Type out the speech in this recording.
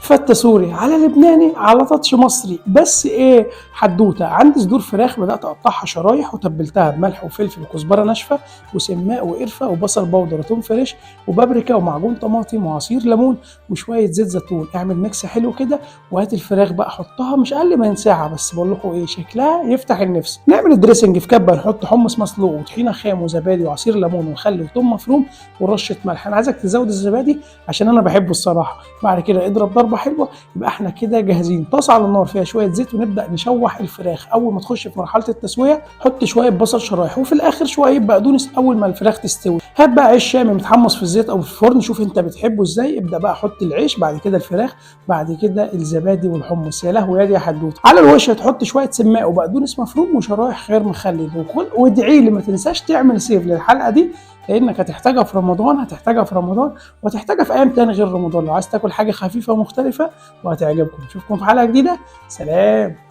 فتة سوري على لبناني على تاتش مصري، بس ايه حدوته. عندي صدور فراخ بدات اقطعها شرايح وتبلتها بملح وفلفل وكزبره ناشفه وسماق وقرفه وبصل بودر وتوم فريش وبابريكا ومعجون طماطم وعصير ليمون وشويه زيت زيتون. اعمل ميكس حلو كده وهات الفراخ بقى حطها مش اقل من ساعه، بس بقول لكم ايه شكلها يفتح النفس. نعمل الدريسنج في كبه، نحط حمص مسلوق وطحينه خام وزبادي وعصير ليمون وخل وثوم مفروم ورشه ملح. انا عايزك تزود الزبادي عشان انا بحبه الصراحه. بعد كده اضرب ضربه حلوه، يبقى احنا كده جاهزين. طاسه على النار فيها شويه زيت ونبدا نشوح الفراخ. اول ما تخش في مرحله التسويه حط شويه بصل شرايح، وفي الاخر شويه بقدونس اول ما الفراخ تستوي. هات بقى عيش شامي متحمص في الزيت او في الفرن، شوف انت بتحبه ازاي. ابدا بقى حط العيش، بعد كده الفراخ، بعد كده الزبادي والحمص. يا لهوي يا دي يا حدوته. على الوش هتحط شويه سماق وبقدونس مفروم وشرايح خيار مخلل وكل. وادعي لي ما تنساش تعمل سيف للحلقه دي، لانك هتحتاجها في رمضان، هتحتاجها في رمضان وهتحتاجها في ايام تاني غير رمضان لو عايز تاكل حاجه خفيفه ومختلفه وهتعجبكم. نشوفكم في حلقه جديده، سلام.